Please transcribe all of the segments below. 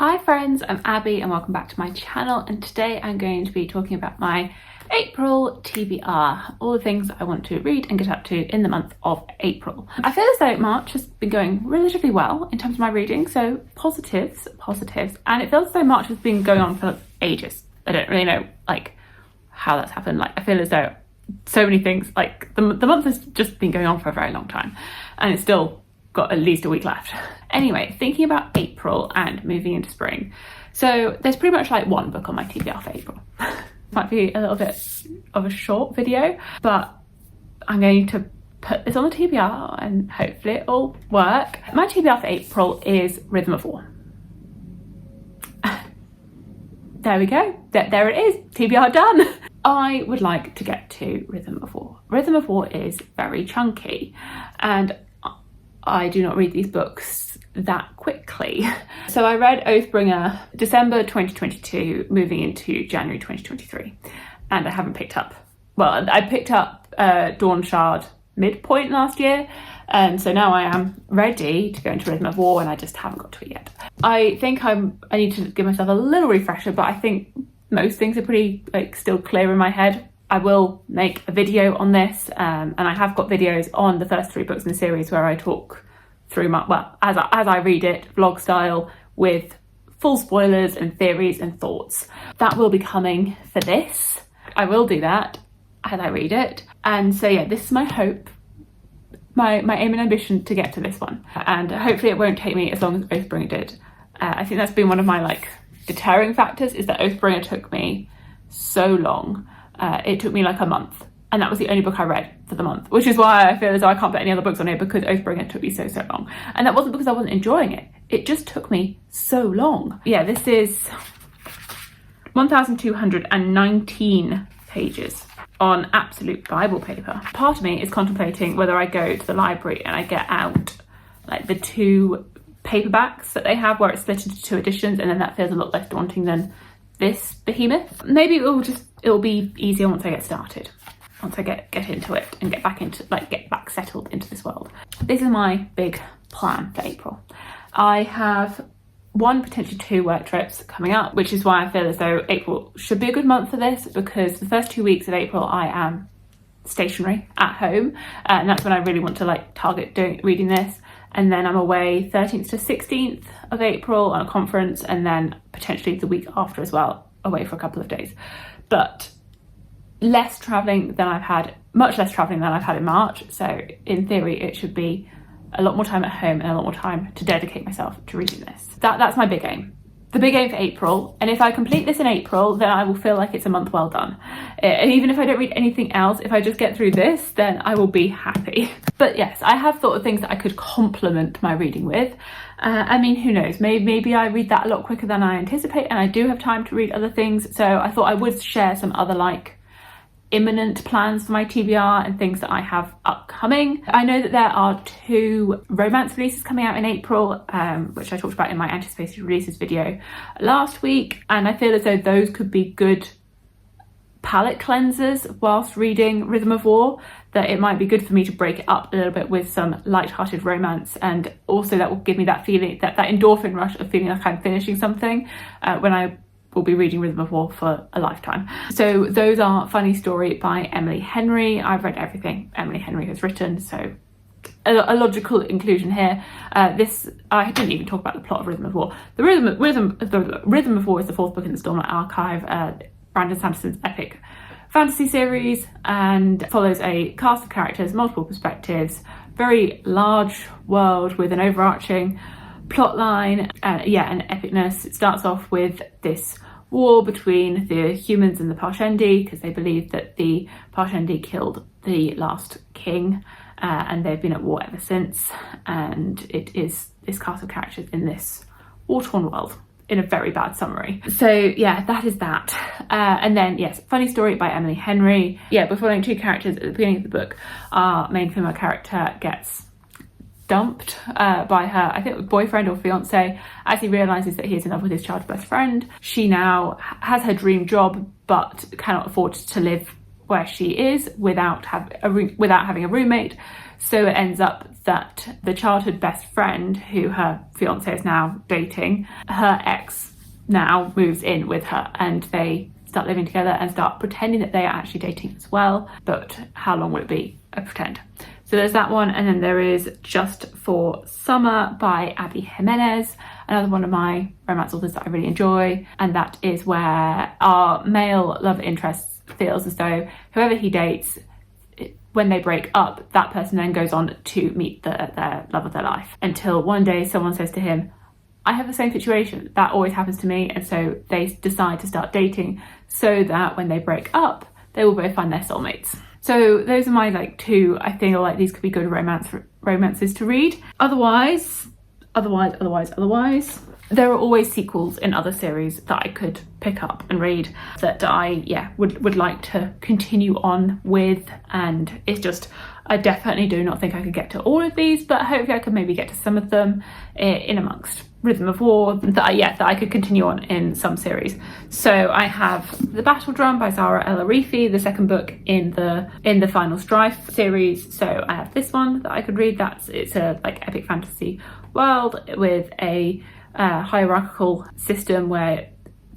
Hi friends, I'm Abby and welcome back to my channel, and today I'm going to be talking about my April TBR, all the things that I want to read and get up to in the month of April. I feel as though March has been going relatively well in terms of my reading, so positives, and it feels as though March has been going on for ages. I don't really know how that's happened. I feel as though so many things, the month has just been going on for a very long time and it's still got at least a week left. Anyway, thinking about April and moving into spring. So there's pretty much one book on my TBR for April. Might be a little bit of a short video, but I'm going to put this on the TBR and hopefully it'll work. My TBR for April is Rhythm of War. There we go. There it is. TBR done. I would like to get to Rhythm of War. Rhythm of War is very chunky and I do not read these books that quickly. So I read Oathbringer December 2022 moving into January 2023 and I haven't picked up, well, I picked up Dawn Shard midpoint last year, and so now I am ready to go into Rhythm of War and I just haven't got to it yet. I think I need to give myself a little refresher, but I think most things are pretty still clear in my head. I will make a video on this, and I have got videos on the first 3 books in the series where I talk through as I read it, vlog style, with full spoilers and theories and thoughts. That will be coming for this. I will do that as I read it. And so yeah, this is my hope, my aim and ambition to get to this one. And hopefully it won't take me as long as Oathbringer did. I think that's been one of my deterring factors, is that Oathbringer took me so long. It took me a month, and that was the only book I read for the month, which is why I feel as though I can't put any other books on here, because Oathbringer took me so long. And that wasn't because I wasn't enjoying it, it just took me so long. Yeah, this is 1,219 pages on absolute Bible paper. Part of me is contemplating whether I go to the library and I get out the 2 paperbacks that they have where it's split into 2 editions, and then that feels a lot less daunting than this behemoth. Maybe it'll be easier once I get started, once I get into it and get back settled into this world. This is my big plan for April. I have 1, potentially 2 work trips coming up, which is why I feel as though April should be a good month for this, because the first 2 weeks of April I am stationary at home, and that's when I really want to target reading this. And then I'm away 13th to 16th of April on a conference, and then potentially the week after as well, away for a couple of days. But less travelling than I've had, much less travelling than I've had in March. So in theory, it should be a lot more time at home and a lot more time to dedicate myself to reading this. That's my big aim. The big aim for April, and if I complete this in April, then I will feel like it's a month well done. And even if I don't read anything else, if I just get through this, then I will be happy. But yes, I have thought of things that I could complement my reading with. I mean, who knows, maybe I read that a lot quicker than I anticipate and I do have time to read other things. So I thought I would share some other imminent plans for my TBR and things that I have upcoming. I know that there are 2 romance releases coming out in April, which I talked about in my anticipated releases video last week, and I feel as though those could be good palette cleansers whilst reading Rhythm of War, that it might be good for me to break it up a little bit with some light-hearted romance, and also that will give me that feeling, that endorphin rush of feeling like I'm finishing something when I will be reading Rhythm of War for a lifetime. So those are Funny Story by Emily Henry. I've read everything Emily Henry has written, so a logical inclusion here. I didn't even talk about the plot of Rhythm of War. The Rhythm of War is the 4th book in the Stormlight Archive, Brandon Sanderson's epic fantasy series, and follows a cast of characters, multiple perspectives, very large world with an overarching plot line, and epicness. It starts off with this war between the humans and the Parshendi, because they believe that the Parshendi killed the last king, and they've been at war ever since. And it is this cast of characters in this war-torn world, in a very bad summary. So yeah, that is that. And then yes, Funny Story by Emily Henry. Yeah, we're following 2 characters at the beginning of the book. Our main female character gets dumped by her, I think, boyfriend or fiance, as he realizes that he is in love with his child's best friend. She now has her dream job but cannot afford to live where she is without having a roommate. So it ends up that the childhood best friend, who her fiance is now dating, her ex now moves in with her, and they start living together and start pretending that they are actually dating as well. But how long will it be? I pretend. So there's that one, and then there is Just for Summer by Abby Jimenez, another one of my romance authors that I really enjoy, and that is where our male love interest feels as though whoever he dates, when they break up, that person then goes on to meet their love of their life, until one day someone says to him, I have the same situation, that always happens to me, and so they decide to start dating so that when they break up, they will both find their soulmates. So those are my like two, I feel like these could be good romances to read. Otherwise, there are always sequels in other series that I could pick up and read that I would like to continue on with, and it's just, I definitely do not think I could get to all of these, but hopefully I could maybe get to some of them in amongst Rhythm of War that I could continue on in some series. So I have The Battle Drum by Zara El Arifi, the second book in the Final Strife series. So I have this one that I could read. It's a like epic fantasy world with a hierarchical system where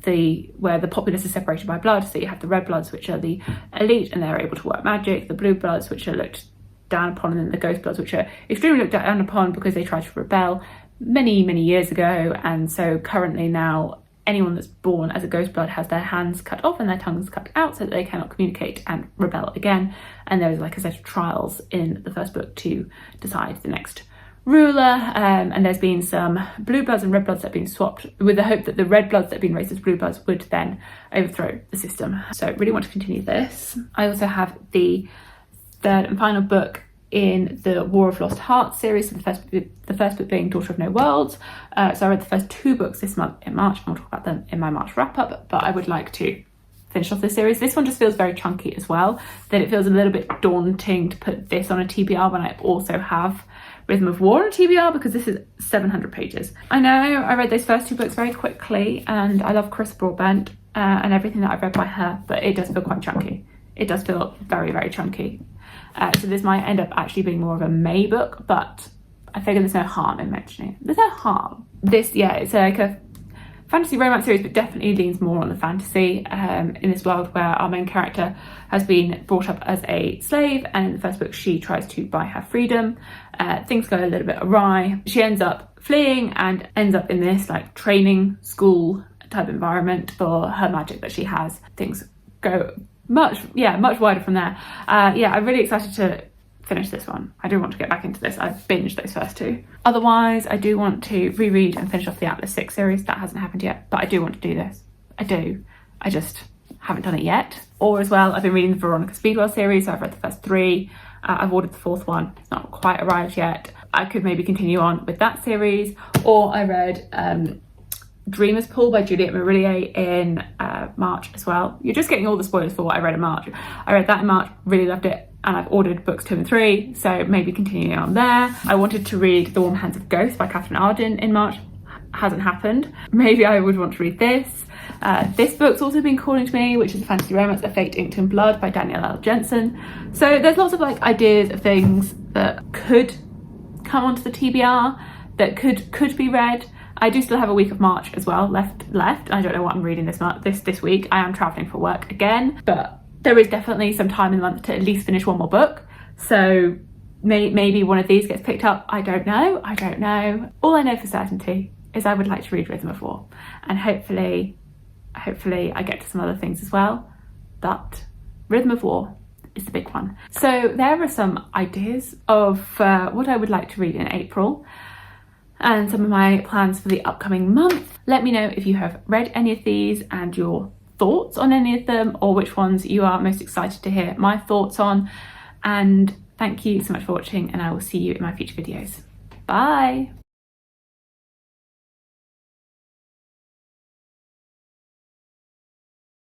the populace is separated by blood. So you have the red bloods, which are the elite and they're able to work magic, the blue bloods, which are looked down upon, and then the ghost bloods, which are extremely looked down upon because they tried to rebel many years ago. And so currently now anyone that's born as a ghost blood has their hands cut off and their tongues cut out so that they cannot communicate and rebel again. And there is like a set of trials in the first book to decide the next ruler, and there's been some blue bloods and red bloods that have been swapped with the hope that the red bloods that have been raised as blue bloods would then overthrow the system. So I really want to continue this. I also have the third and final book in the War of Lost Hearts series, so the first book being Daughter of No Worlds. So I read the first two books this month in March, and I'll talk about them in my March wrap-up, but I would like to finish off this series. This one just feels very chunky as well, that it feels a little bit daunting to put this on a TBR when I also have Rhythm of War on a TBR, because this is 700 pages. I know I read those first two books very quickly, and I love Chris Broadbent and everything that I've read by her, but it does feel quite chunky. It does feel very chunky. So this might end up actually being more of a May book, but I figure there's no harm in mentioning it. There's no harm. This, it's like a fantasy romance series, but definitely leans more on the fantasy in this world where our main character has been brought up as a slave, and in the first book she tries to buy her freedom. Things go a little bit awry. She ends up fleeing and ends up in this like training school type environment for her magic that she has. Things go much wider from there. I'm really excited to finish this one. I do want to get back into this. I've binged those first two. Otherwise, I do want to reread and finish off the Atlas 6 series. That hasn't happened yet, but I do want to do this. I do. I just haven't done it yet. Or as well, I've been reading the Veronica Speedwell series, so I've read the first three. I've ordered the fourth one. It's not quite arrived yet. I could maybe continue on with that series. Or I read Dreamer's Pool by Juliette Marillier in March as well. You're just getting all the spoilers for what I read in March. I read that in March, really loved it, and I've ordered books 2 and 3, so maybe continuing on there. I wanted to read The Warm Hands of Ghosts by Catherine Arden in March. Hasn't happened. Maybe I would want to read this. This book's also been calling to me, which is a fantasy romance, A Fate Inked in Blood by Danielle L. Jensen. So there's lots of like ideas of things that could come onto the TBR, that could be read. I do still have a week of March as well left. I don't know what I'm reading this week. I am travelling for work again, but there is definitely some time in the month to at least finish one more book. So maybe one of these gets picked up. I don't know. All I know for certainty is I would like to read Rhythm of War, and hopefully I get to some other things as well. But Rhythm of War is the big one. So there are some ideas of what I would like to read in April, and some of my plans for the upcoming month. Let me know if you have read any of these and your thoughts on any of them, or which ones you are most excited to hear my thoughts on. And thank you so much for watching, and I will see you in my future videos. Bye!